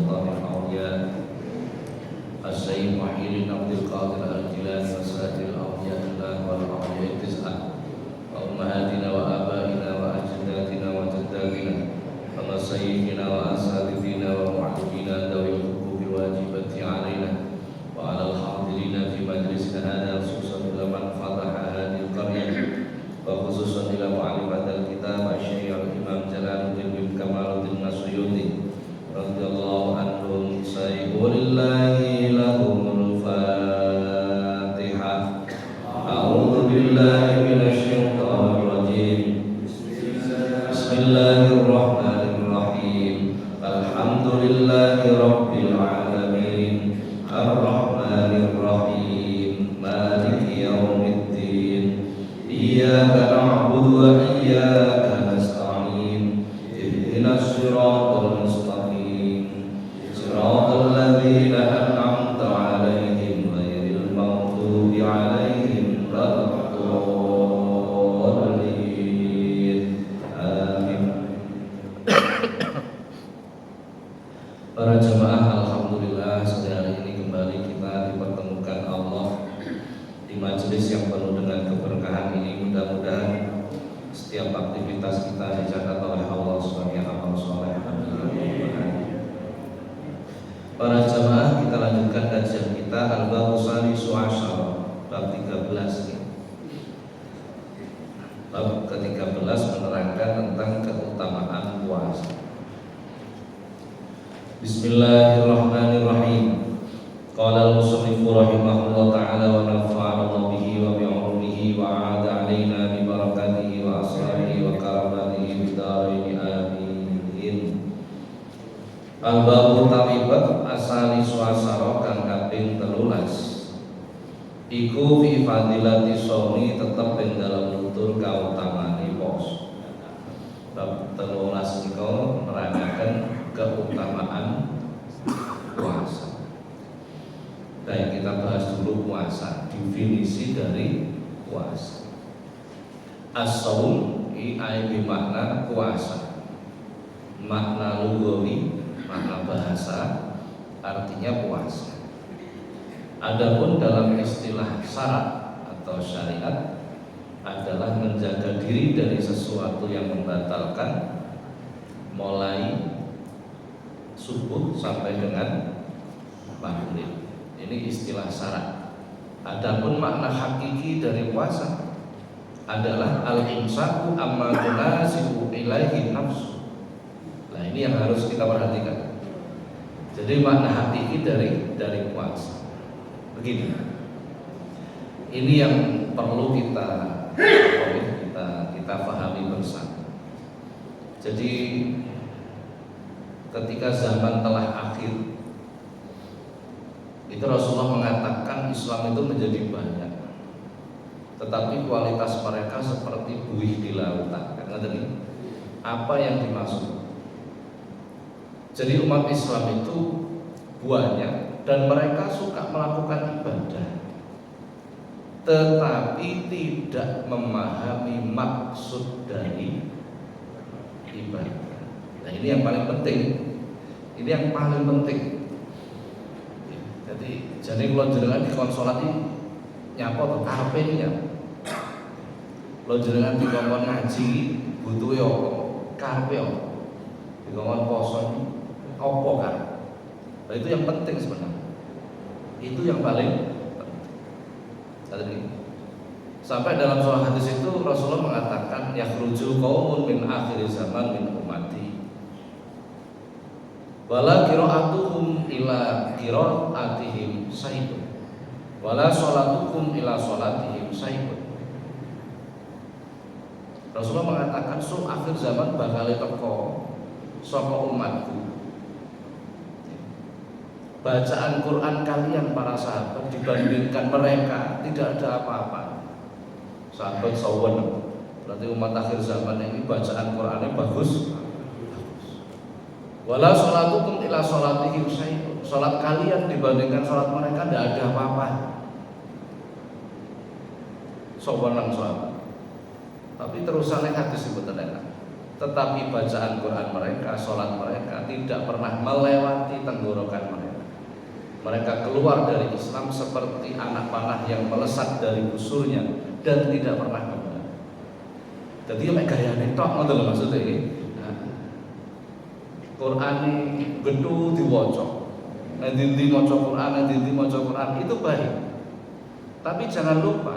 سلطان الأولياء السيد محي بن عبد القادر الجيلاني وسائر الأولياء الله والأولياء التسعة وأمهاتنا وآبائنا وأجدادنا وجداتنا ومشايخنا وأساتذتنا ومعلمينا ذوي الحقوق الواجبة علينا وعلى الحاضرين في مجلسنا هذا خصوصا إلى من فتح هذه القرية وخصوصا إلى معلم هذا الكتاب الشيخ الإمام جلال الدين بن كمال الدين السيوطي رضي الله عنهم سيقول الله لهم الفاتحة. أعوذ بالله من الشيطان الرجيم. بسم الله الرحمن الرحيم. الحمد لله رب العالمين الرحمن الرحيم مالك يوم الدين إياك نعبد وإياك نستعين اهدنا الصراط المستقيم صراط الذين أنعمت عليهم غير المغضوب عليهم ولا الضالين آمين. Para jemaah, alhamdulillah sore hari ini kembali kita dipertemukan Allah di majelis yang penuh dengan keberkahan ini. Mudah-mudahan setiap aktivitas kita dicatat oleh Allah sebagai amal soleh. Para jemaah, kita lanjutkan kajian kita Al-Bab Salisu Asyara, bab 13 ini. Bab ke-13 menerangkan tentang keutamaan puasa. Bismillahirrahmanirrahim. Qala al-musannif rahimahullah ta'ala wa nafa'ana bihi wa bi'ulumihi wa 'ada 'alaina bi barakatihi wa asrarihi wa karamatihi bidarain amin. Al-babu tawibat asali suasara kang kaping 13. Iku fi fadilati shaumi tetep ing dalam nutur kautamane poso. Bab 13 niku nerangkan keutamaan puasa. Dan kita bahas dulu puasa, definisi dari puasa. As-shaum ai makna puasa. Makna lugawi, makna bahasa, artinya puasa. Adapun dalam istilah syarat atau syariat adalah menjaga diri dari sesuatu yang membatalkan mulai subuh sampai dengan maghrib. Ini istilah syarat. Adapun makna hakiki dari puasa adalah al-imsaku amma tunasibu ilaihi nafsu. Nah, ini yang harus kita perhatikan. Jadi makna hakiki dari puasa begini. Ini yang perlu kita pahami bersama. Jadi ketika zaman telah akhir, itu Rasulullah mengatakan Islam itu menjadi banyak, tetapi kualitas mereka seperti buih di lautan. Karena tadi apa yang dimaksud? Jadi umat Islam itu banyak dan mereka suka melakukan ibadah, tetapi tidak memahami maksud dari ibadah. Nah, ini yang paling penting. Ini yang paling penting. Jadi kalau jenengan di konsolat ini nyapa atau karepe ini ya. Kalau jenengan di kongkon ngaji butuh ya karepe ya. Di kongkon poso ini apa kan? Nah, itu yang penting sebenarnya. Itu yang paling penting. Sampai dalam surah hadis itu Rasulullah mengatakan yakhruju qaumun min akhir zaman min ummati wala qira'atuhum ila qira'atihim saibun wala sholatukum ila sholatihim saibun. Rasulullah mengatakan akhir zaman bakal teko saka umatku, bacaan Quran kalian para sahabat dibandingkan mereka tidak ada apa-apa. Sahabat sawan, berarti umat akhir zaman ini bacaan Qurannya bagus. Wala sholatukum ila sholatihim saibun. Sholat kalian dibandingkan sholat mereka tidak ada apa-apa. Sawan sahabat. Tapi terusannya hadis itu benar. tetapi bacaan Quran mereka, sholat mereka tidak pernah melewati tenggorokan mereka. Mereka keluar dari Islam seperti anak panah yang melesat dari busurnya dan tidak pernah kembali. Jadi mek gayane tok ngoten lho maksudnya iki. Quran gedhu diwaca. Nek ndi maca Quran, nek ndi maca Quran itu baik. Tapi jangan lupa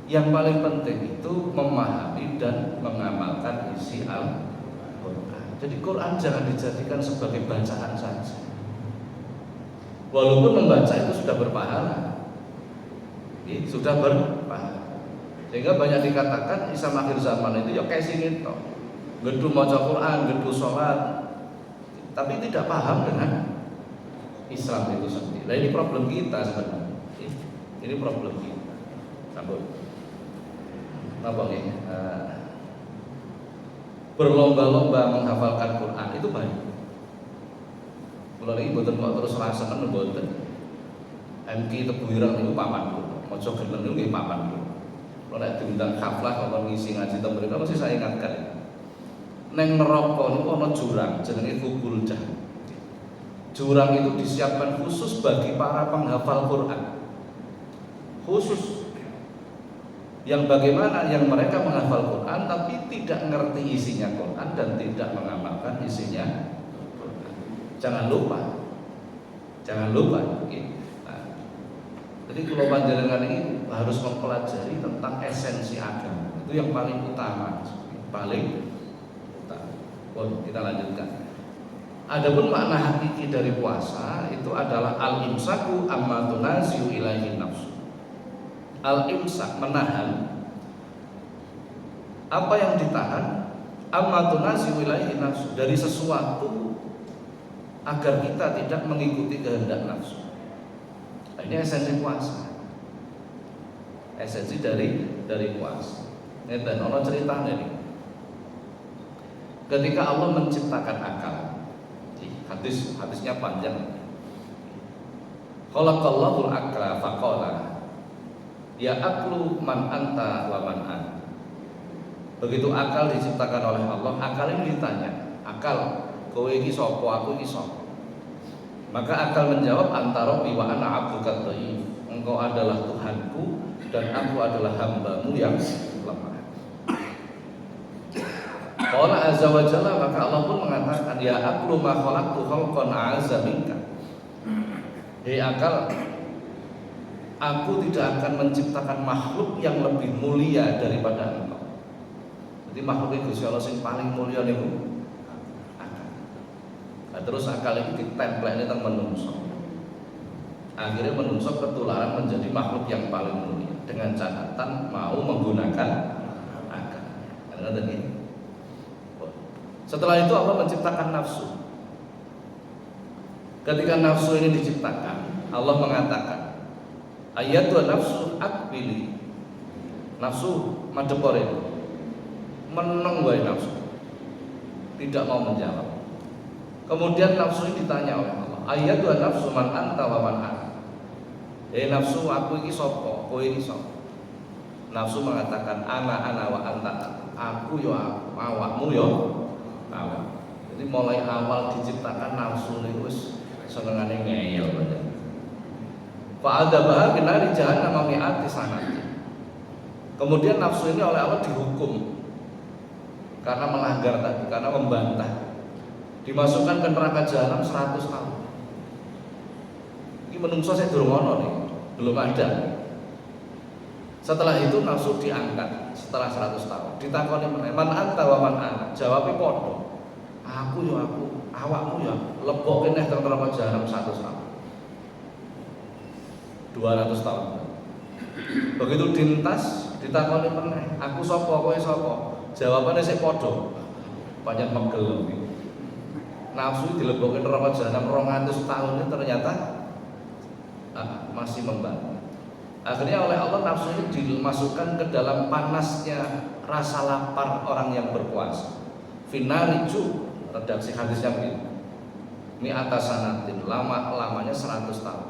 yang paling penting itu memahami dan mengamalkan isi Al-Quran. Jadi Quran jangan dijadikan sebagai bacaan saja. Walaupun membaca itu sudah berpahala, sudah berpahala. Sehingga banyak dikatakan Islam akhir zaman itu ya kayak sini toh, gedhu maca Quran, gedhu sholat, tapi tidak paham dengan Islam itu sendiri. Nah ini problem kita sebenarnya. Ini problem kita. Sambut. Apa nih? Berlomba-lomba menghafalkan Quran itu baik. Kalau lagi boten kok terus rasakan boten. MK Tebuirang itu paman kula. Maca gelem niku nggih paman kula. Kalau nek diundang haflah kalau ngisi ngaji teng mriki mesti saya ingatkan. Neng neraka niku ana jurang jenenge Kubul Jahannam. Jurang itu disiapkan khusus bagi para penghafal Quran. Khusus yang bagaimana yang mereka menghafal Quran tapi tidak ngerti isinya Quran dan tidak mengamalkan isinya Quran. Jangan lupa. Nah, jadi kalau panjenengan ini harus mempelajari tentang esensi agama. Itu yang paling utama, kita lanjutkan. Adapun makna hakiki dari puasa itu adalah al-imsaku amma tunaziu ilaihi nafsu. Al-imsak menahan apa yang ditahan amma tunaziu ilaihi nafsu dari sesuatu agar kita tidak mengikuti kehendak nafsu. Ini esensi puasa. Esensi dari puasa. Ngeten ana ceritane iki. Ketika Allah menciptakan akal. Hadisnya panjang. Khalaqallahu al-aqla faqala ya aklu man anta wa man an. Begitu akal diciptakan oleh Allah, akal ini ditanya, akal kowe iki sapa, aku iki sapa? Maka akal menjawab antara wa ana abduka dhaif. Engkau adalah Tuhanku dan aku adalah hambamu yang lemah. Qala azza wa jalla, maka Allah pun mengatakan ya aklu ma khalaqtu khalqan azza minka. Hei akal, aku tidak akan menciptakan makhluk yang lebih mulia daripada engkau. Jadi makhluk Gusti Allah sing paling mulia niku akal. Nah, terus akal itu ditemplekne teng menungso. Akhirnya menungso ketularan menjadi makhluk yang paling mulia dengan catatan mau menggunakan akal. Karena tadi setelah itu Allah menciptakan nafsu. Ketika nafsu ini diciptakan, Allah mengatakan ayatu nafsu akbili. Nafsu madepore. Meneng wae nafsu. Tidak mau menjawab. Kemudian nafsu ini ditanya oleh Allah, ayatu nafsu man anta wa man ana. Nafsu, aku iki sapa? Kowe iki sapa? Nafsu mengatakan ana wa anta. Aku yo aku, awakmu yo awak. Jadi mulai awal diciptakan nafsu niku wis senengane ngeyel banget. Fa adabaha binari jahannam mi'ati sanati. Kemudian nafsu ini oleh Allah dihukum karena melanggar tadi, karena membantah. Dimasukkan ke neraka jahanam 100 tahun. Ini menungso saya durung ono nih, belum ada. Setelah itu nafsu diangkat setelah 100 tahun. Ditakoni man anta wa man ana. Jawabnya padha. Aku yo aku, awakmu yo lebokke neh teng neraka jahanam 100 tahun. 200 tahun. Begitu dintas ditakoni meneh, aku sapa kowe sapa? Jawabannya sik padha. Pancen pegel iki. Nafsu dilebokke neraka jahanam 200 tahun ini ternyata masih membantah. Akhirnya oleh Allah nafsu ini dimasukkan ke dalam panasnya rasa lapar orang yang berpuasa. Finariju, redaksi hadisnya begini. Ini atasanatin, lamanya 100 tahun.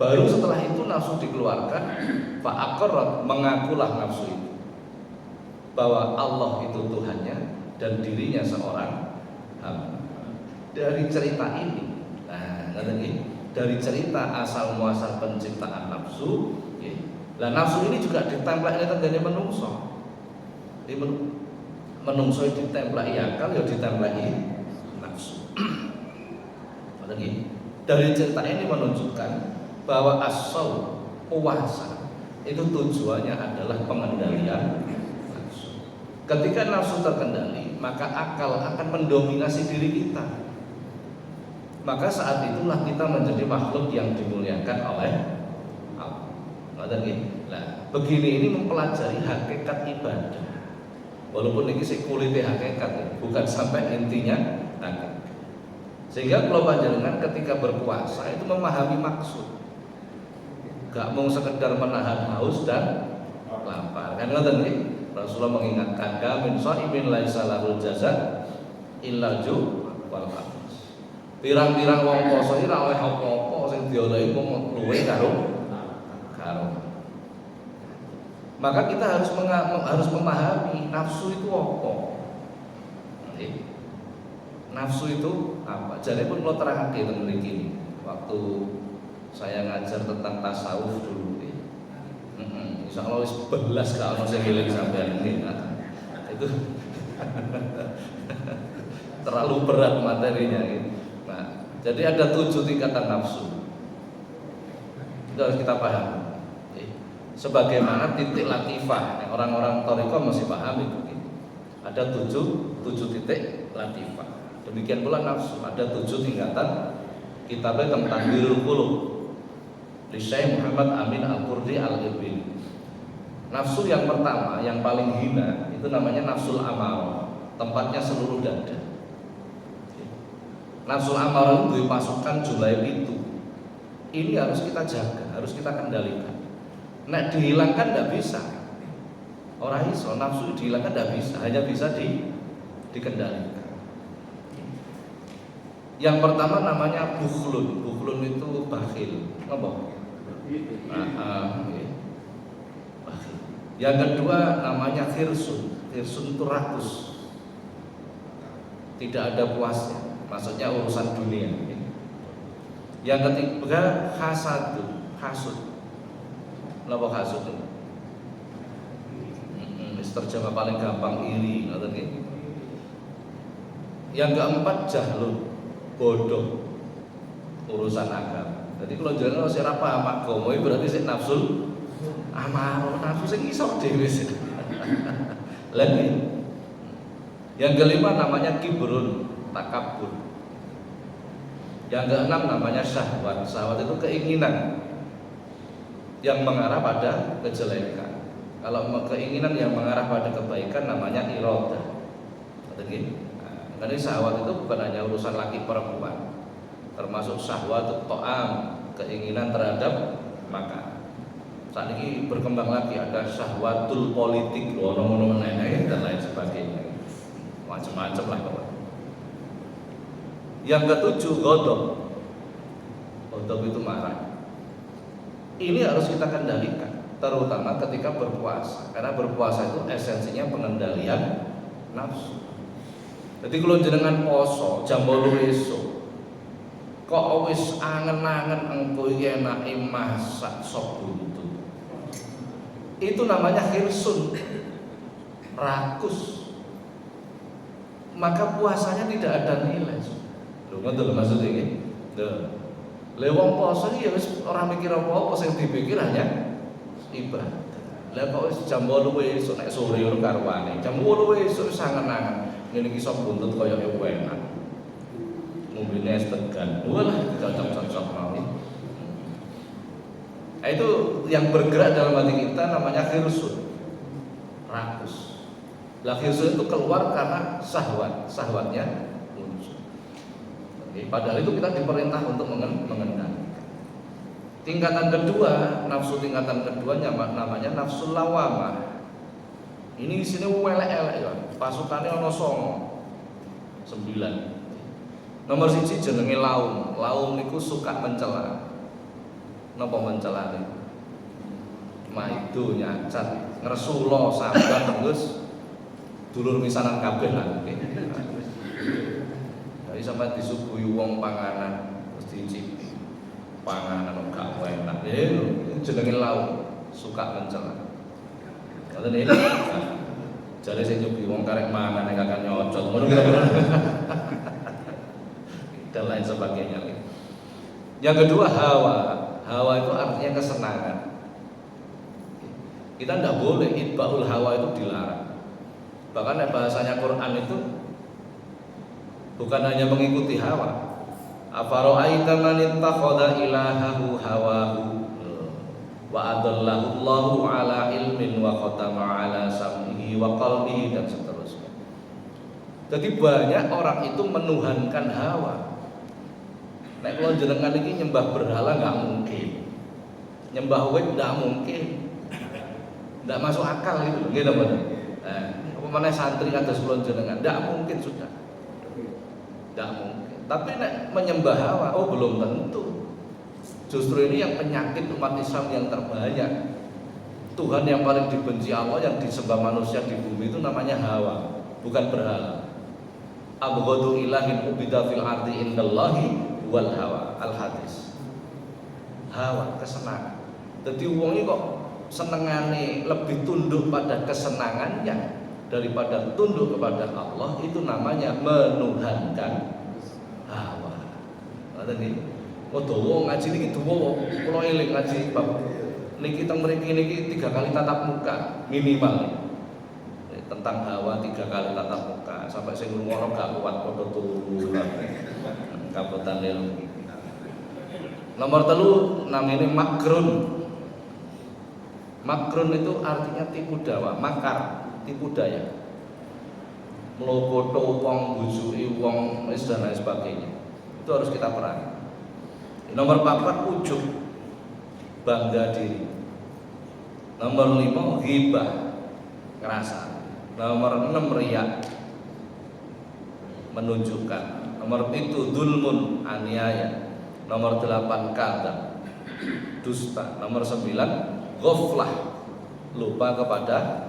Baru setelah itu nafsu dikeluarkan, fa'aqarrat, mengakulah nafsu itu. bahwa Allah itu Tuhannya dan dirinya seorang hamba. Dari cerita ini, dari cerita asal muasal penciptaan nafsu, nafsu ini juga ditempelake tenggane menungso. Menungso ditempelaki akal, ya ditempelaki nafsu. Dari cerita ini menunjukkan bahwa asal puasa itu tujuannya adalah pengendalian nafsu. Ketika nafsu terkendali, maka akal akan mendominasi diri kita. Maka saat itulah kita menjadi makhluk yang dimuliakan oleh Allah. Nah, begini ini mempelajari hakikat ibadah. Walaupun ini sekulite hakikat, bukan sampai intinya hakikat. Sehingga kalau panjenengan ketika berpuasa itu memahami maksud. Gak mau sekedar menahan haus dan lapar. Kan Rasulullah mengingatkan, "Min shaimin laisa lahu jazaa illa ju' wal atas." Pirang-pirang wong poso iki ora oleh apa-apa sing diolehi mung luwe karo. Maka kita harus memahami nafsu itu apa. Nafsu itu apa? Jadi pun kalau terangake teng mriki waktu saya ngajar tentang tasawuf dulu. Insyaallah wis 11 ka ono sing eling sampean iki. Itu terlalu berat materinya gitu. Nah, jadi ada 7 tingkatan nafsu. Itu harus kita pahami. Sebagaimana titik latifah, orang-orang thariqah masih paham itu. Ada 7 titik latifah. Demikian pula nafsu, ada 7 tingkatan. Kitabnya tentang Birrul Qulub di Syekh Muhammad Amin Al-Qurdi Al-Irbili. Nafsu yang pertama, yang paling hina, itu namanya nafsul amal, tempatnya seluruh dada. Nafsul amal itu pasukan jumlah itu. Ini harus kita jaga, harus kita kendalikan. Nah, dihilangkan tidak bisa. Orang iso nafsu dihilangkan tidak bisa, hanya bisa dikendalikan. Yang pertama namanya bukhlun. Bukhlun itu bakhil. Apa? Bakhil. Yang kedua namanya khirsun. Khirsun itu rakus. Tidak ada puasnya. Maksudnya urusan dunia. Yang ketiga hasad. Hasud. Kenapa hasud? Terjemah paling gampang iri. Yang keempat jahlun. Bodoh urusan agama. Jadi kalau jangan ora paham agama berarti sik nafsul amal, nafsu sing iso dhewe sik. Lagi. Yang kelima namanya kibrun, takabur. Yang keenam namanya syahwat. Syahwat itu keinginan yang mengarah pada kejelekan. Kalau keinginan yang mengarah pada kebaikan namanya iradah. Betul. Karena syahwat itu bukan hanya urusan laki perempuan, termasuk syahwat ta'am, keinginan terhadap makan. Saat ini berkembang lagi ada syahwatul politik, ngono-ngono meneh dan lain sebagainya. Macam-macam lah kawan. Yang ketujuh ghadab. Ghadab itu marah. Ini harus kita kendalikan, terutama ketika berpuasa. Karena berpuasa itu esensinya pengendalian nafsu. Jadi kalau jenengan poso jam 8 esuk kok wis angen-angen engko iki enake masak sop buntu. Itu namanya khirsun. Rakus. Maka puasanya tidak ada nilai. Lho ngoten maksudnya iki. Lho. Le wong poso iki ya wis ora mikir apa-apa sing dipikir hanya ibadah. Lah kok wis jam 8 esuk nek sore ora karwane. Jam 8 esuk wis angen-angen. Ini kisah buntut kaya enak. Mobilnya tegan. Walah cocok-cocok mau. Nah, itu yang bergerak dalam hati kita namanya khirsun. Rakus. Lah khirsun itu keluar karena syahwatnya muncul. Padahal itu kita diperintah untuk mengendalikan. Tingkatan kedua, nafsu tingkatan keduanya namanya nafsul lawamah. Ini di sini welek-elek ya. Pasukannya ono 9. Nomor 1 jenenge laum. Laum niku suka mencela. Napa mencelane? Maido nyacat, ngresula sambat Gus. dulur misanan kabeh lah. Jadi sampai disuguhi wong panganan terus dicipi. Panganan gak enak. Jenenge lauk suka mencela. Ngoten iki. Jare sing nyuguhi wong karek mangan nek akan nyocot ngono kira-kira. Dan lain sebagainya. Yang kedua hawa. Hawa itu artinya kesenangan. Kita tidak boleh itbaul hawa itu dilarang. Bahkan bahasanya Quran itu bukan hanya mengikuti hawa. Afara'aita man ittakhadha ilahahu hawahu wa adallahu Allahu ala ilmin wa khatama ala sam'ihi wa qalbihi dan seterusnya. Jadi banyak orang itu menuhankan hawa. Nek kula jenengan iki nyembah berhala enggak mungkin. Nyembah wit enggak mungkin. Enggak masuk akal gitu. Nggih napa? Apa meneh santri kados kula jenengan enggak mungkin sudah. Enggak mungkin. Tapi nek menyembah hawa, oh belum tentu. Justru ini yang penyakit umat Islam yang terbanyak. Tuhan yang paling dibenci Allah yang disembah manusia di bumi itu namanya hawa, bukan berhala. Abghadu ilahin ubida fil ardi indallahi wal hawa, al hadis. Hawa, kesenangan. Jadi wong iki kok senengane lebih tunduk pada kesenangannya daripada tunduk kepada Allah, itu namanya menuhankan hawa. Ngoten iki. Dawa ngaji niki dawa, kula eling ngaji bab niki teng mriki niki 3 kali tatap muka minimal. Tentang hawa 3 kali tatap muka sampai sing ngono gak kuat padha turu. Kabutan ilmu. Nomor 3 namanya makrun. Makrun itu artinya tipu daya, makar, tipu daya. Melokoto wong, bujuki wong, dan lain sebagainya. Itu harus kita perangi. Nomor 4 ujub, bangga diri. Nomor 5 ghibah, ngerasa. Nomor 6 riya, menunjukkan. Nomor 7 dzulmun, aniaya. Nomor 8 kadzab, dusta. Nomor 9 ghaflah, lupa kepada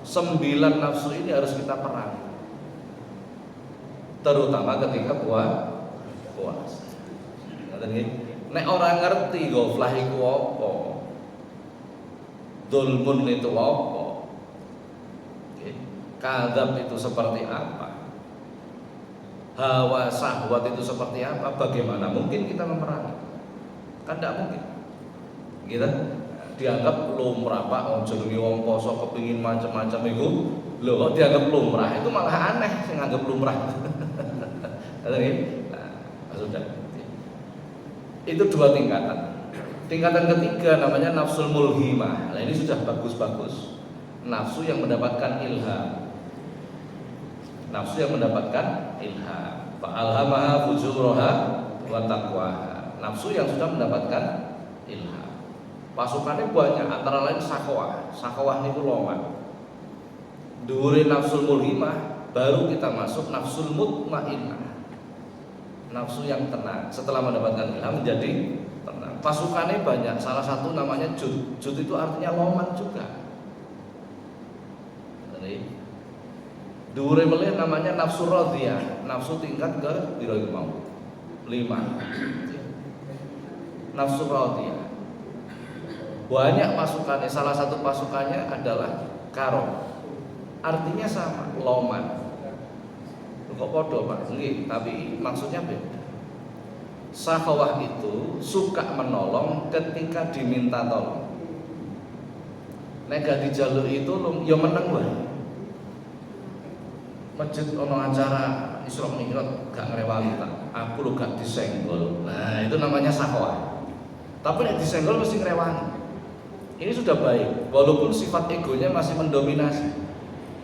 9 nafsu ini harus kita perangi. Terutama ketika puasa. Nek orang ngerti ghaflah iku apa, dzulmun itu apa, kadzab itu seperti apa, hawa syahwat itu seperti apa, bagaimana mungkin kita memerangi? Kan tidak mungkin. Kita dianggap lumrah, Pak, jenenge wong poso kepingin macam-macam itu, lho kok dianggap lumrah, itu malah aneh sing nganggep lumrah. Sudah. Itu 2 tingkatan. Tingkatan ketiga namanya nafsul mulhimah. Nah ini sudah bagus-bagus. Nafsu yang mendapatkan ilham. Nafsu yang mendapatkan ilham. Fa'alhamaha fujuraha wa taqwaha. Nafsu yang sudah mendapatkan ilham. Pasukannya banyak, antara lain sakhawah. Sakhawah niku loman. Dhuwure nafsul mulhimah, baru kita masuk nafsul mutmainnah. Nafsu yang tenang setelah mendapatkan ilham menjadi tenang. Pasukannya banyak, salah satu namanya jud. Jud itu artinya loman juga. Jadi dhuwure melih namanya nafsu radhiyah, nafsu tingkat ke piro iku mau? 5. Nafsu radhiyah. Banyak pasukannya, salah satu pasukannya adalah karom. Artinya sama, loman. Kok podo Pak? Nggih, tapi maksudnya beda. Sakhawah itu suka menolong ketika diminta tolong. Nek gak dijaluk itu ya meneng wae. Masjid ono acara Isra Mi'raj gak ngrewani tak. Aku lho gak disenggol. Nah, itu namanya sakhawah. Tapi nek disenggol mesti ngrewani. Ini sudah baik, walaupun sifat egonya masih mendominasi.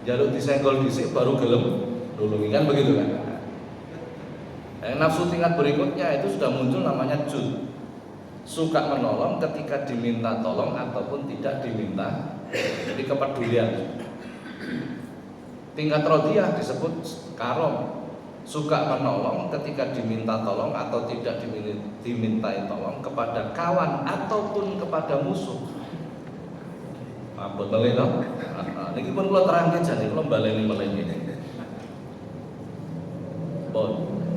Jaluk disenggol dhisik baru gelem nulungi, kan begitu kan? Nafsu tingkat berikutnya itu sudah muncul namanya jud, suka menolong ketika diminta tolong ataupun tidak diminta, jadi kepedulian. Tingkat rodiyah disebut karom, suka menolong ketika diminta tolong atau tidak dimintai tolong kepada kawan ataupun kepada musuh. Abot malih to. Niki pun kula terangke jane kula baleni malih ngene.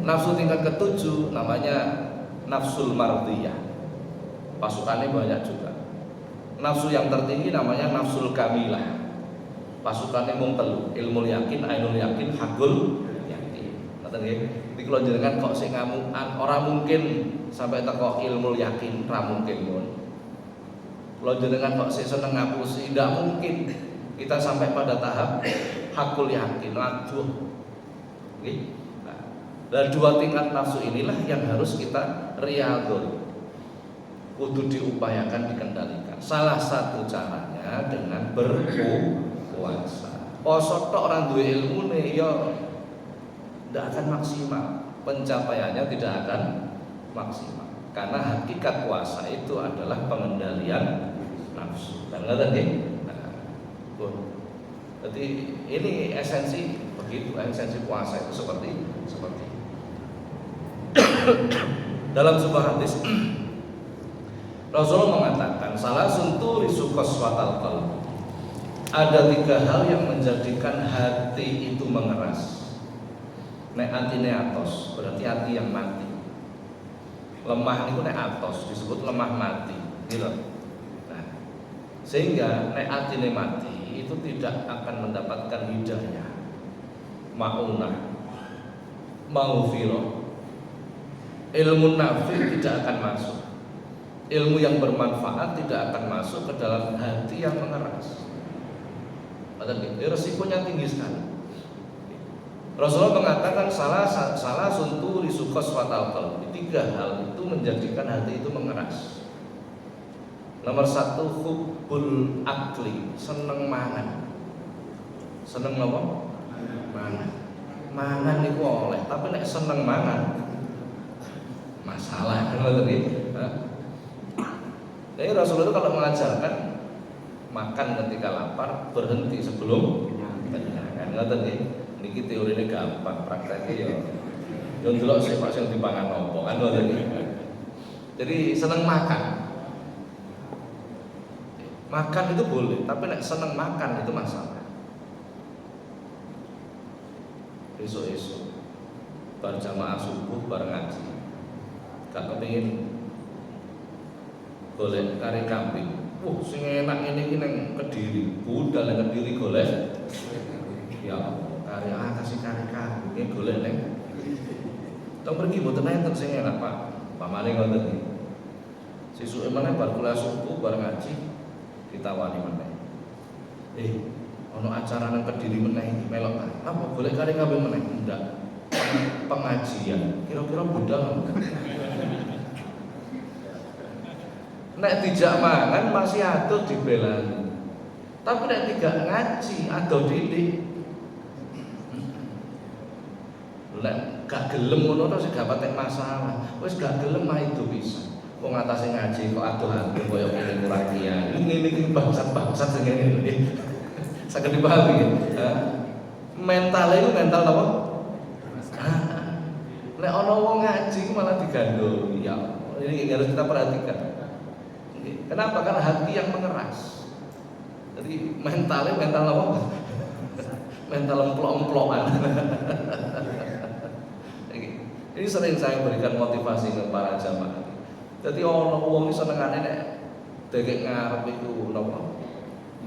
Nafsu tingkat ketujuh namanya nafsul mardiyah. Pasukannya banyak juga. Nafsu yang tertinggi namanya nafsul kamilah. Pasukannya mung telu, ilmu yakin, ainul yakin, hakul yakin. Ngoten nggih. Iki kula jenengan kok sing ngamukan ora mungkin sampai teko ilmu yakin, ora mungkin pun. Kula jenengan kok sing seneng ngapusi, tidak mungkin kita sampai pada tahap hakul yakin. Aduh. Nggih. Dan dua tingkat nafsu inilah yang harus kita riyadhul. Kudu diupayakan dikendalikan. Salah satu caranya dengan berpuasa. Poso tok orang duwe ilmune ya tidak akan maksimal. Pencapaiannya tidak akan maksimal. Karena hakikat puasa itu adalah pengendalian nafsu. Dan ngoten nggih. Jadi ini esensi begitu, esensi puasa itu seperti itu. Dalam sebuah hadis Rasulullah mengatakan salah suntu risukos watal qalb. Ada 3 hal yang menjadikan hati itu mengeras. Nek atine atos, berarti hati yang mati. Lemah niku nek atos disebut lemah mati, gitu. Nah, sehingga nek atine mati itu tidak akan mendapatkan hidayah, maunah, maghfirah. Ilmu nafi tidak akan masuk. Ilmu yang bermanfaat tidak akan masuk ke dalam hati yang mengeras. Resikonya tinggi sekali. Rasulullah mengatakan salah suntu risukos watal qalbi. 3 hal itu menjadikan hati itu mengeras. Nomor 1 hubbul akli, seneng mangan. Seneng apa? Mangan. Mangan itu oleh, tapi nek seneng mangan masalah kan tadi. Jadi Rasulullah itu kalau mengajarkan makan ketika lapar, berhenti sebelum kenyang. Kan ngoten nggih. Niki teorine gampang, prakteknya ya yo ndelok sik Pak sing dipangan opo kan ngoten nggih. Jadi seneng makan. Makan itu boleh, tapi nek seneng makan itu masalah. Esok-esok berjamaah subuh bareng ngaji. Gak kepingin golek kari kambing. Sing enak ini nang Kediri. Budal nang Kediri golek. Ya, kari kasih kari kambing golek nang. Tong pergi mboten enten sing enak, Pak. Pamane ngoten iki. Sesuke meneh bar kuliah subuh bareng ngaji ditawani meneh. Ono acara nang Kediri meneh iki melok. Apa golek kari kambing meneh? Enggak. Pengajian. Kira-kira budal. Nek dijak mangan masih adoh dibelani. Tapi nek tidak ngaji adoh didik. Nek gak gelem ngono to sing gak patek masalah. Wis gak gelem mah itu bisa. Wong atase ngaji kok adoh-adoh koyo ngene kurang kiai. Ngene iki bangsat-bangsat sing ngene. Saged dipahami ya. Mental itu mental apa? Nek ana wong ngaji malah digandoli. Ya, ini harus kita perhatikan. Kenapa? Karena hati yang mengeras. Jadi mental apa? Mental emplok-emplokan. Ini sering saya berikan motivasi ke para jamaah. Jadi orang wong iki senengane nek degek ngarep iku napa?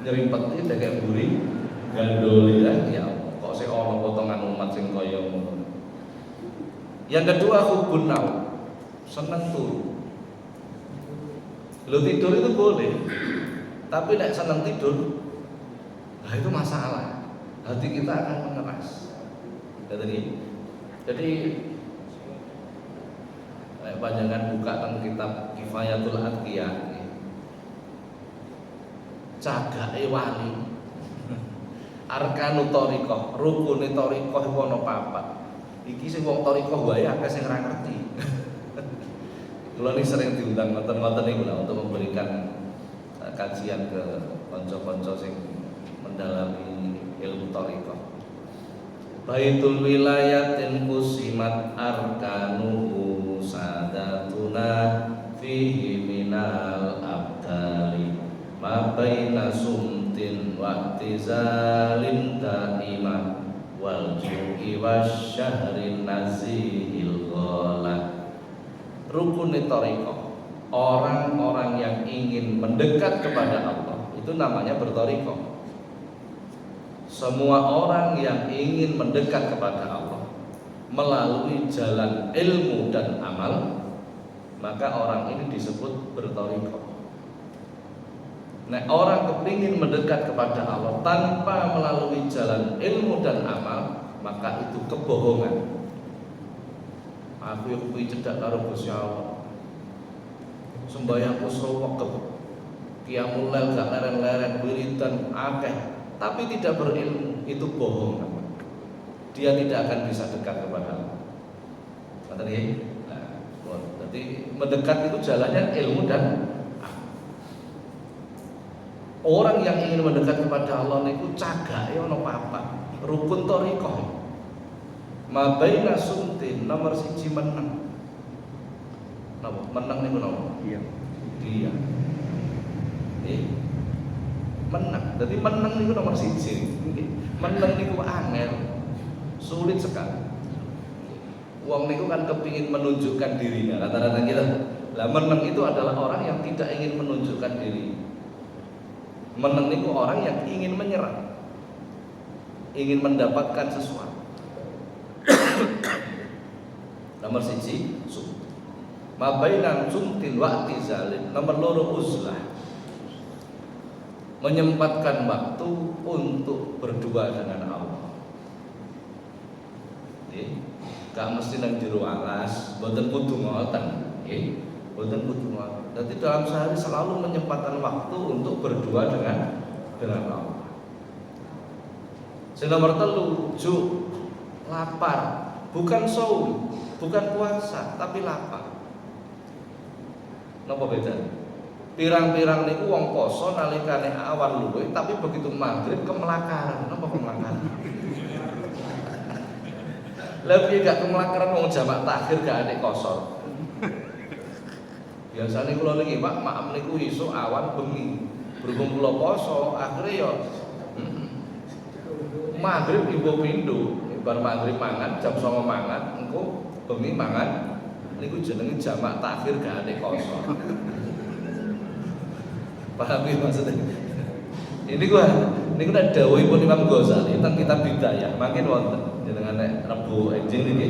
Nyerimpet iki degek mburi gandoli ya. Kok sik ana potongan umat sing kaya ngono. Yang kedua hubbun naum. Seneng turu. Lo tidur itu boleh, tapi nek senang tidur, nah itu masalah. Hati kita akan mengeras. Jadi panjangan buka tentang kitab Kifayatul Atqiyah. Cagake wali. Arkanu thariqah, rukune thariqah iku ana 4. Iki sing wong thariqah wae akeh sing ora ngerti. Kalau ini sering diundang nonton-nonton ini untuk memberikan kajian ke konco-konco sing mendalami ilmu thariqah. Baitul wilayatin kusimat arkanuhu sadatuna fihi minal abdali ma baina sumtin wa tizalin daimah wal ju'i wasyahrin nazihil ghalah. Rukun thariqah, orang-orang yang ingin mendekat kepada Allah itu namanya berthariqah. Semua orang yang ingin mendekat kepada Allah melalui jalan ilmu dan amal, maka orang ini disebut berthariqah. Nah, orang kepingin mendekat kepada Allah tanpa melalui jalan ilmu dan amal, maka itu kebohongan. Aku yang kuwi cedak karo Gusti Allah. Sembahyangku sewekep. Qiyamul lail gak leren-leren, wiridan akeh, tapi tidak berilmu, itu bohong. Dia tidak akan bisa dekat kepada Allah. Ngoten nggih? Nah, berarti mendekat itu jalannya ilmu dan orang yang ingin mendekat kepada Allah niku cagake ana papat. Rukun thariqah. Mabaina sumtin nomor 1 meneng. Napa? Meneng niku napa? Dia. Meneng. Dadi meneng niku nomor 1. Meneng niku angel. Sulit sekali. Wong niku kan kepingin menunjukkan dirinya, rata-rata kita. Lah meneng itu adalah orang yang tidak ingin menunjukkan diri. Meneng itu orang yang ingin menyerang, ingin mendapatkan sesuatu. Nomor 1 sum. Mabainan sumtin wa tizalin. Nomor 2 uzlah. Menyempatkan waktu untuk berdua dengan Allah. Gak mesti nang jero alas, mboten kudu ngoten, nggih. Mboten kudu ngoten. Jadi dalam sehari selalu menyempatkan waktu untuk berdua dengan Allah. Nomor 3, lapar, bukan saum, bukan puasa, tapi lapar. Napa bedanya? Pirang-pirang niku wong poso nalikane awan luwih, tapi begitu maghrib kemelakaran. Napa kemelakaran? Lebih gak kemelakaran wong jamak takhir gak ada kosor. Biasanya kalau lagi Pak, maaf niku isu awan bengi. Berhubung kula poso, akhirnya ya maghrib ibu pindu, bar maghrib mangan, jam 09.00 mangan, engko bengi mangan. Niku jenenge jamak takhir gak ada kosor. Paham ya maksudnya? Ini nek dawuhipun Imam Ghazali tentang kitab Bidayah, makin wonten jenengan nek Rebo Enjing niki.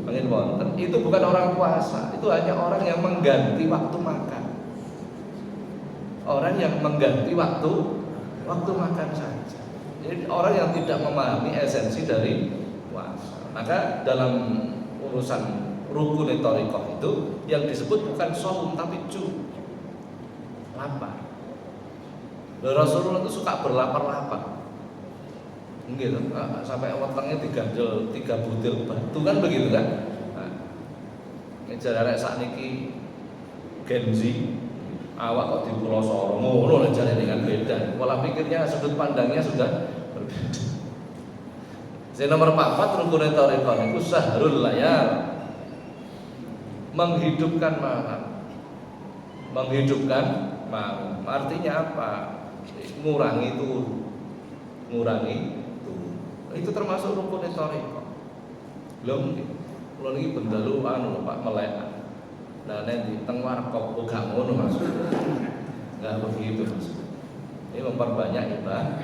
Makin wonten, itu bukan orang puasa, itu hanya orang yang mengganti waktu makan. Orang yang mengganti waktu makan saja. Jadi orang yang tidak memahami esensi dari puasa. Maka dalam urusan rukun thariqah itu yang disebut bukan shaum tapi lapar. Rasulullah itu suka berlapar-lapar. Gitu, sampai wetenge diganjel 3 butir batu kan begitu kan. Nah, jarane sakniki Genzi awak kok dipulosoro ngono lho jarane kan beda. Pola pikirnya, sudut pandangnya sudah berbeda. Nomor 4 rukun thariqah niku sahrul layal. Menghidupkan malam. Menghidupkan malam. Artinya apa? Ngurangi itu termasuk rukun thariqah. Lho kula niki bendalu Pak melek. Lah nek di teng warkop kok gak ngono maksudnya. Enggak begitu maksudnya. Ini memperbanyak ibadah.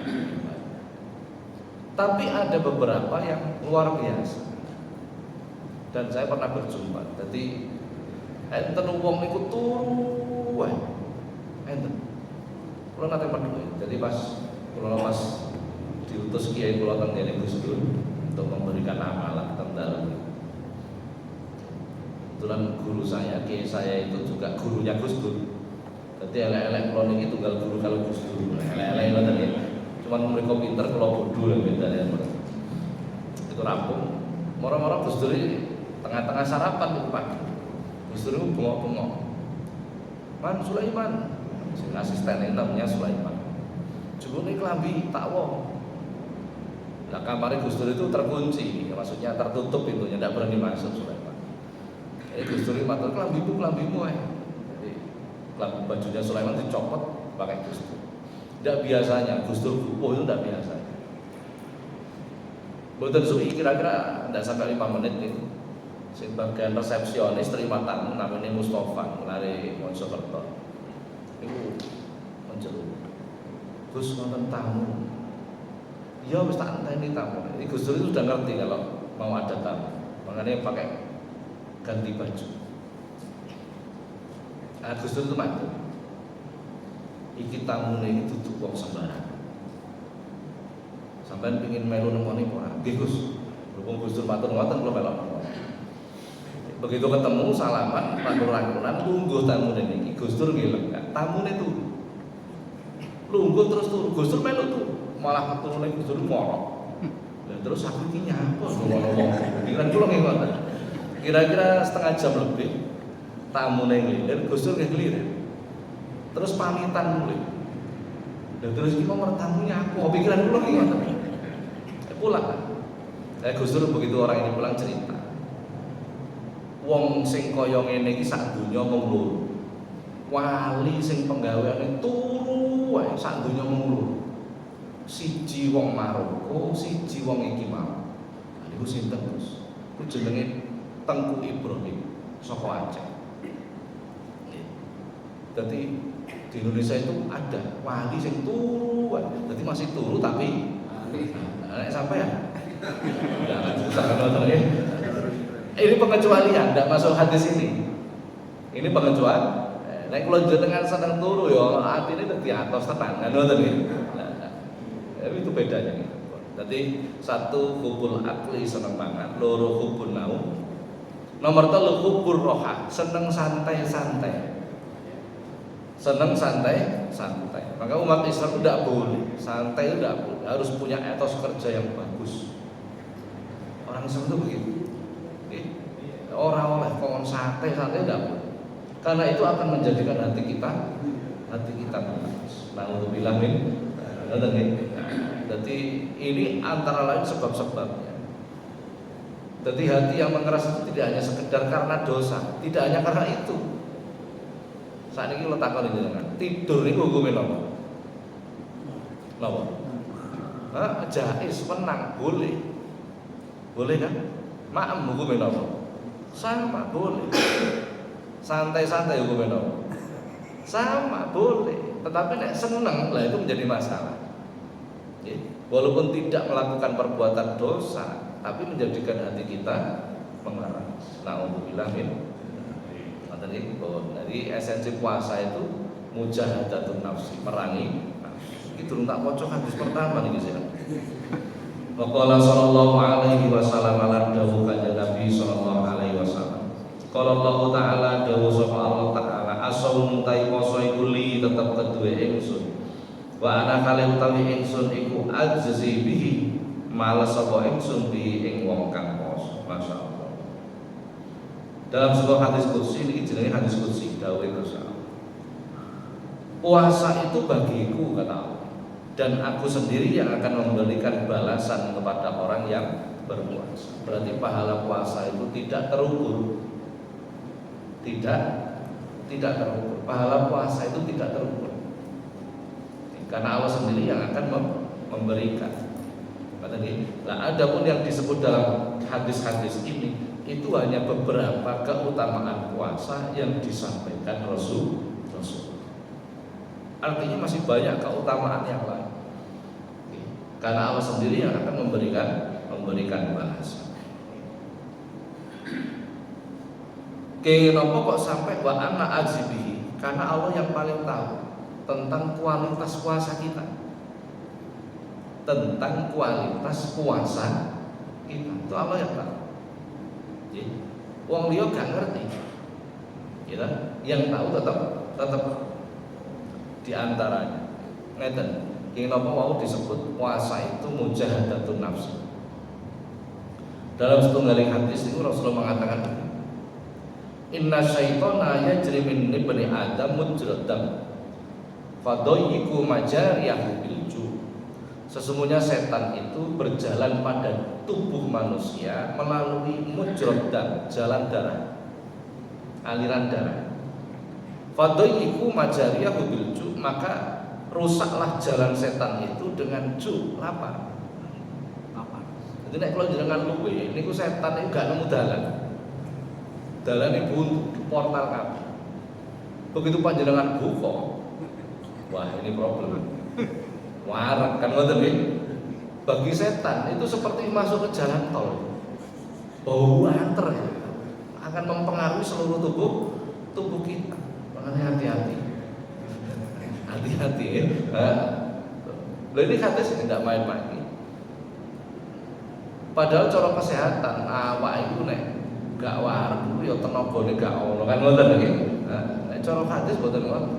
Tapi ada beberapa yang luar biasa. Dan saya pernah berjumpa. Jadi enten wong niku turu wae. Enten. Kula nate peduli. Jadi pas diutus kiai kula teng ngene Gus Dur untuk memberikan amalan tentang kebetulan guru saya, kiai saya itu juga gurunya Gus Dur. Jadi elek-elek kula niki tunggal guru kalau Gus Dur. Elek-elek ngoten nggih. Cuman mereka pinter kula bodho lho bedane. Itu rampung. Moro-moro Gus Dur tengah-tengah sarapan itu pagi. Gus Dur itu bengok-bengok. Man Sulaiman, si asisten namanya Sulaiman. Jebule klambi tak wong. Nah kamarnya Gus Dur itu terkunci, ya, maksudnya tertutup pintunya, tidak berani masuk Sulaiman. Jadi Gus Dur matur kelambimu Jadi bajunya Sulaiman dicopot pakai Gus Dur. Tidak biasanya Gus Dur kupuh itu tidak biasanya. Boten suwi kira-kira tidak sampai 5 menit itu. Sing bagian resepsionis terima tamu namanya Mustafa lari Mojokerto. Iku menjeru. Gus nonton tamu. Ya wis tak enteni tamu. Ini Gus Dur itu sudah ngerti kalau mau ada tamu. Makanya pakai ganti baju. Gus Dur itu matur. Iki tamune iki dudu wong sembarangan. Sampeyan pengin melu nemoni ora? Nggih Gus. Berhubung Gus Dur matur ngoten kula melok. Begitu ketemu salaman rangkulan lungguh tamune niki. Gus Dur nggih lega. Tamune tuh lungguh terus turu. Gus Dur melu tuh. Malah turune Gus Dur morok. Lah terus aku iki nyapa ngomong. Pikiran kula nggih ngoten. Kira-kira setengah jam lebih tamune nglilir, Gus Dur nggih nglilir. Terus pamitan mulai. Dan terus kita mertamunya aku, pikiran pulang gimana? Pulang. Gus Dur begitu orang ini pulang cerita. Wong sing kaya ngene iki sak donya mung loro. Wali sing penggaweane turu wae sak donya mung loro. Siji wong Maroko, siji wong iki mau. Niku sinten Gus? Ku jenenge Tengku Ibrahim saka Aceh. Jadi di Indonesia itu ada wali yang turu, jadi masih turu tapi sampai ya, jangan susah kan ya. Ini pengecualian, tidak masuk hadis ini. Ini pengecualian. Nek kalau jenengan sedang turu ya, artinya di atas tenan, kan itu bedanya. Jadi satu hubul akli seneng banget, loro hubul naum. Nomor 3 hubul roha, seneng santai-santai. Senang santai. Maka umat Islam tidak boleh santai, tidak boleh, harus punya etos kerja yang bagus. Orang Islam itu begitu. Orang oleh kon santai tidak boleh. Karena itu akan menjadikan hati kita bagus. Nah, untuk bilang ini, jadi ini antara lain sebab-sebabnya. Jadi hati yang mengeras itu tidak hanya sekedar karena dosa, tidak hanya karena itu. Saat ini lo takon jenengan, tidur ini hukumnya apa? Apa? Jais, menang, boleh kan? Maem hukumnya apa? Sama, boleh. Santai-santai hukumnya apa? Sama, boleh. Tetapi nek seneng lah itu menjadi masalah. Walaupun tidak melakukan perbuatan dosa, tapi menjadikan hati kita mengarah. Na'udzubillah min. Jadi esensi puasa itu mujahadatun nafsi, merangi nafsu. Itu tak pocok hadis pertama nih guys ya. Waqala sallallahu alaihi wasallam ala dawuh kanjeng Nabi sallallahu alaihi wasallam. Qala Allah taala dawuh sapa Allah taala asawmu tai poso iku li tetep kedue ingsun. Wa ana kale utawi ingsun iku ajzi bihi males sapa ingsun bihi ing wong kang poso. Masyaallah. Dalam sebuah hadis qudsi ini jenenge hadis qudsi dawuh Rasul. Puasa itu bagiku kata Allah, dan aku sendiri yang akan memberikan balasan kepada orang yang berpuasa. Berarti pahala puasa itu tidak terukur. Tidak terukur. Pahala puasa itu tidak terukur. Karena Allah sendiri yang akan memberikan. Kata dia, nah adapun yang disebut dalam hadis-hadis ini itu hanya beberapa keutamaan puasa yang disampaikan Rasul. Artinya masih banyak keutamaan yang lain. Karena Allah sendiri yang akan memberikan balasan. Kenapa kok sampai wa anna azibihi? Karena Allah yang paling tahu tentang kualitas puasa kita. Tentang kualitas puasa kita. Itu Allah yang tahu. Wong liya gak ngerti. Ya, yang tahu tetap di antaranya. Ngeten, kenapa mau disebut puasa itu mujahadatun nafsi. Dalam setunggal hadis itu Rasulullah mengatakan, inna syaitana yajri min ibni adam mujradam fadayyiku majariyahu bilju. Sesungguhnya setan itu berjalan pada tubuh manusia melalui mujradam, jalan darah, aliran darah. Fadayyiku majariyahu bilju, maka rusaklah jalan setan itu dengan lapar. Jadi nek kalau jenengan luwe niku setan niku gak nemu dalan. Dalane buntu portal kabeh. Begitu panjenengan buka, wah ini problem. Warak kan ngoten nggih. Bagi setan itu seperti masuk ke jalan tol. Bau anter ya. Akan mempengaruhi seluruh tubuh kita. Makanya hati-hati. Hati-hati ya. Loh ini hadis tidak main-main. Padahal cara kesehatan awak iku nek gak warak iku ya tenagane gak ono kan ngoten nggih. Nek cara hadis mboten ngoten.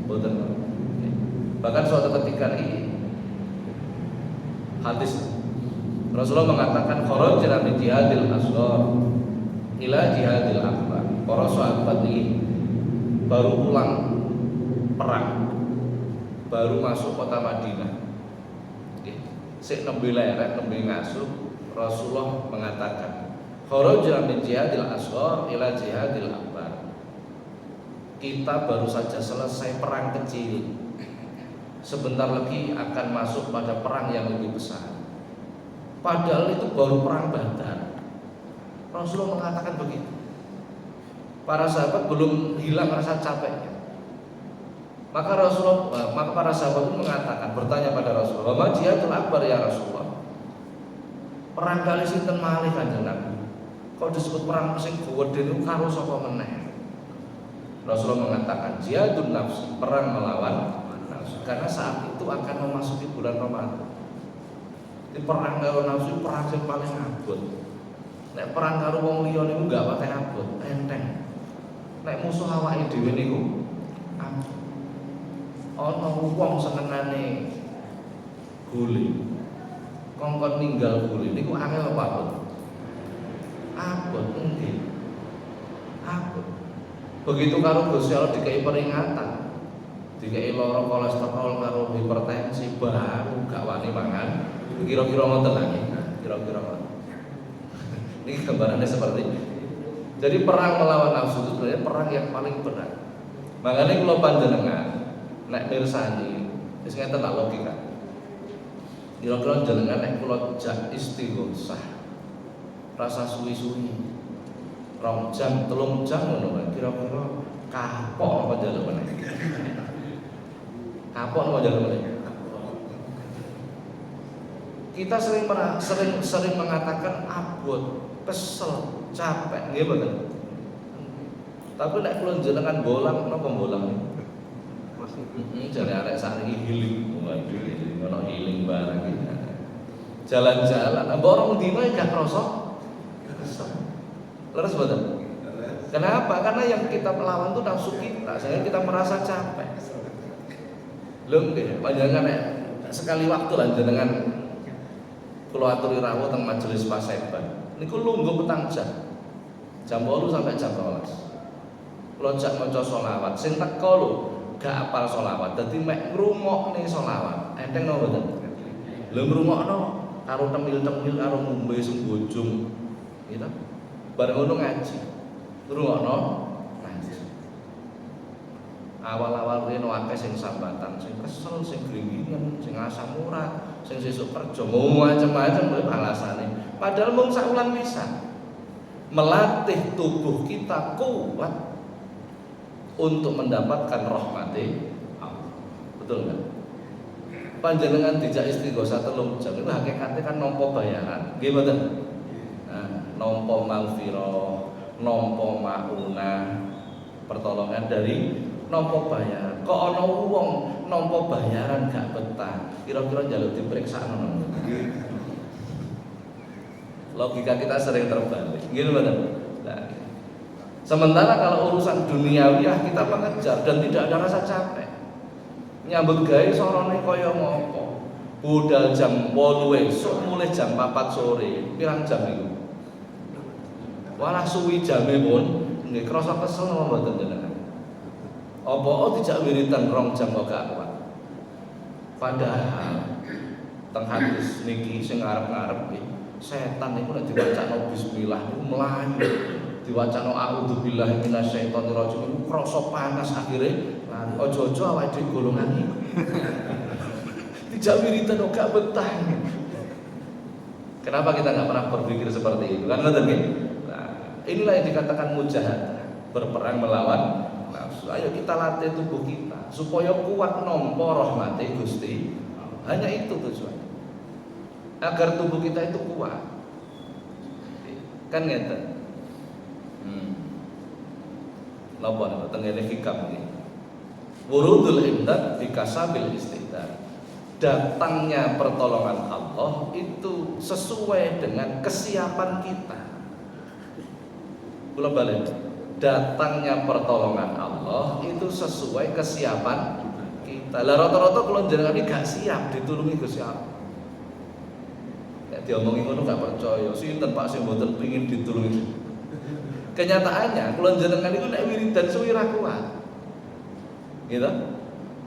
Mboten. Bahkan suatu ketika ini hadis Rasulullah mengatakan kharajna min jihadil asghar ila jihadil akbar. Para sahabat ini baru pulang perang, baru masuk kota Madinah. Sik nembe lerek nembe ngasuh Rasulullah mengatakan kharajna min jihadil asghar ila jihadil akbar. Kita baru saja selesai perang kecil. Sebentar lagi akan masuk pada perang yang lebih besar. Padahal itu baru perang Badar. Rasulullah mengatakan begitu. Para sahabat belum hilang rasa capeknya. Maka para sahabat itu mengatakan, bertanya pada Rasulullah, "Ma jihadul akbar ya Rasulullah?" Perang kali sinten malih Kanjeng Nabi? Kok disebut perang sing gede niku karo sapa meneh? Rasulullah mengatakan, "Jihadun nafs, perang melawan nafsu." Karena saat itu akan memasuki bulan Ramadan. Di perang karo nafsu perang sing paling abot. Nek perang karo wong liya niku enggak pakai abot, enteng. Nek musuh awake dhewe niku abot. Ana wong senengane guling. Kongkon ninggal guling niku angel apa abot? Abot nggih. Abot. Begitu karo Gusti Allah dikai peringatan. Dikai lara kolesterol karo hipertensi baru gak wani mangan. Kira-kira ngoten lagi. Kira-kira ngoten. Ini gambarannya seperti ini. Jadi perang melawan nafsu itu sebenarnya perang yang paling berat. Makanya kalau panjenengan nek mirsani wis ngeten tak logika. Kira-kira jenengan nek kula jak istighosah rasa suwi-suwi 2 jam, 3 jam ngono kira-kira kapok apa njaluk meneh. Kapok apa njaluk meneh. Kita sering mengatakan abot, kesel, capek, nggih mboten. Tapi nek kula jenengan bolang napa bolang? Jare arek sakniki healing, ono healing barang iki. Jalan-jalan, mbok orang dino gak krasa kesel. Leres mboten? Kenapa? Karena yang kita melawan itu nafsu kita, sehingga kita merasa capek. Lho nggih, panjenengan nek sekali waktu lah jenengan kula aturi rawuh teng majelis Paseban. Niku lungguh petang jam. Jam 8 sampai jam 12. Kula jak maca selawat, sing teko lho gak apal selawat, dadi mek ngrungokne selawat. Enteng napa mboten? Lho ngrungokno karo temil-temil karo ngombe sing bojong. Gitu. Bareng ngono ngaji. Ngrungokno ngaji. Awal-awal rene akeh sing sambatan, sing kesel, sing gringgingen, sing asam urat, sing sesuk kerja, macam-macam alasane. Padahal mung saulan pisan. Melatih tubuh kita kuat untuk mendapatkan rahmati Allah. Betul enggak? Panjenengan dijak istighosah 3 jam itu hakikatnya kan nampa bayaran. Nggih mboten? Nampa maghfirah, nampa maunah, pertolongan dari nampa bayaran. Kok ana wong nampa bayaran gak betah, kira-kira njaluk diperiksa ngono. Logika kita sering terbalik. Gitu betul. Nah, sementara kalau urusan duniawiah kita mengejar dan tidak ada rasa capek. Nyambut gawe sorone kaya ngopo. Budal jam 8 esuk mulai jam 4 sore. Pirang jam iku? Walah suwi jame pun nggih krasa kesel napa mboten jenengan? Apa dijak wiridan 2 jam kok gak kuat. Padahal teng hadis niki sing ngarep-ngarep iki setan niku nek diwacana bismillah niku mlayu, diwacana a'udzubillahi minasyaitonir rajim niku krasa panas akhire mari. Ojo-ojo awake dhewe golongan iku. Dijak wiridan kok gak betah. Kenapa kita nggak pernah berpikir seperti itu? Kan ngoten nggih. Nah, inilah yang dikatakan mujahadah, berperang melawan nafsu. Ayo kita latih tubuh kita supaya kuat nampa rahmate Gusti. Hanya itu tujuan. Agar tubuh kita itu kuat. Kan ngeten. Napa niku tengene hikam iki. Wurudul imdad bikasabil istidad. Datangnya pertolongan Allah itu sesuai dengan kesiapan kita. Kula balik. Datangnya pertolongan Allah itu sesuai kesiapan kita. Lah rata-rata kula jenengan iki gak siap ditulungi Gusti Allah. Nek diomongi ngono gak percaya. Sinten Pak sing mboten pengin ditulungi. Kenyataannya kula jenengan iku nek wiridan suwi ra kuat. Gitu?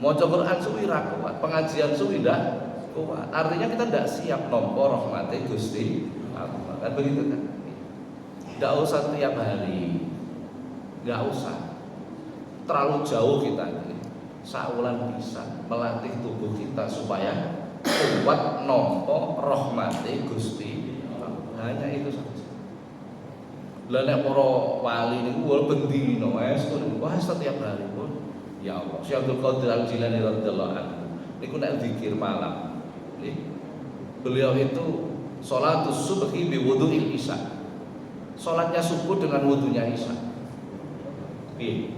Maca Quran suwi ra kuat, pengajian suwi ndak kuat. Artinya kita ndak siap nampa rahmate Gusti Allah. Kan begitu kan? Ndak usah tiap hari. Nggak usah. Terlalu jauh kita ini. Saulan bisa melatih tubuh kita supaya kuat nampa rahmate Gusti Allah. Hanya itu saja. Lah nek para wali niku bendino wis setiap hari pun ya Allah, Syekh Abdul Qadir Al-Jilani radhiyallahu anhu niku nek zikir malam. Beliau itu sholatus subhi bi wudu'il isya. Salatnya subuh dengan wudunya isya. Piye?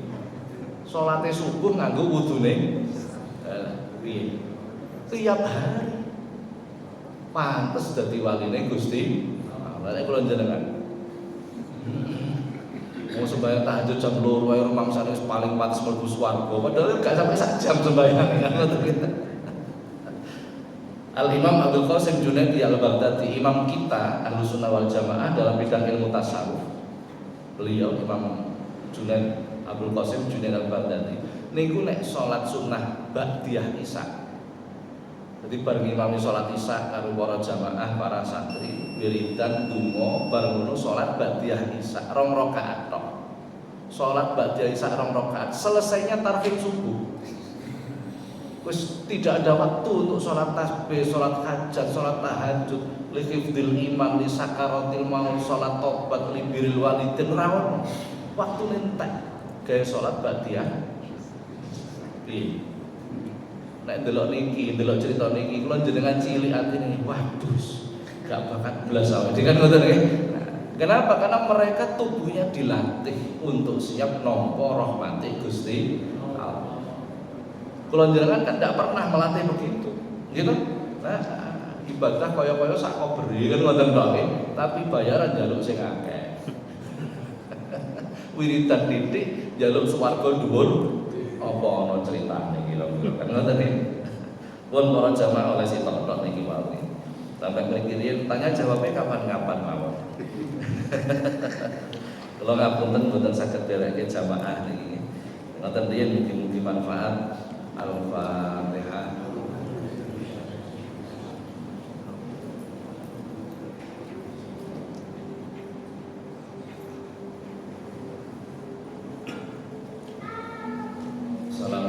Salate subuh nganggo wudune piye? Tiap hari. Pantes dadi waline Gusti Allah. Nek kula jenengan mau sembahyang tahajud jam 2 wae rumangsane wis paling pantes mlebu swarga. Padahal gak sampai sak jam sembahyang kan kita. Al-Imam Abdul Qasim Junaidi Al-Baghdadi, imam kita Ahlussunnah wal Jamaah dalam bidang ilmu tasawuf. Beliau Imam Junaid Abdul Qasim Junaid Al-Baghdadi niku nek salat sunnah ba'diyah isya. Jadi bareng imam salat isya karo para jamaah, para santri wiridan donga bar ngono salat ba'diyah isya 2 rakaat tok. Salat ba'diyah isya 2 rakaat, selesainya tarhim subuh. Wis tidak ada waktu untuk salat tasbih, salat hajat, salat tahajud, li hifdzil iman, li sakaratil maut, salat tobat, li birril walidin rawon. Waktu entek gawe salat ba'diyah. Piye? Nek delok niki, delok cerita niki, kula jenengan cilik atine, waduh, gak bakat blas awake. Kan ngoten nggih. Kenapa? Karena mereka tubuhnya dilatih untuk siap nampa rahmati Gusti Allah. Kula jenengan kan tidak pernah melatih begitu. Gitu? Nah, ibadah kaya-kaya sak koberi kan ngoten tok nggih, tapi bayaran njaluk sing akeh. Wiridan titik njaluk swarga dhuwur. Apa ana critane iki lho kan ngoten iki. Pun para jamaah oleh sitok-tok niki wae. Sampai mriki tanya jawabnya kapan-kapan mawon. Kalau ngapunten mboten saged dereke jamaah niki. Ngoten riyen mugi-mugi manfaat. Al-Fatihah. Assalamualaikum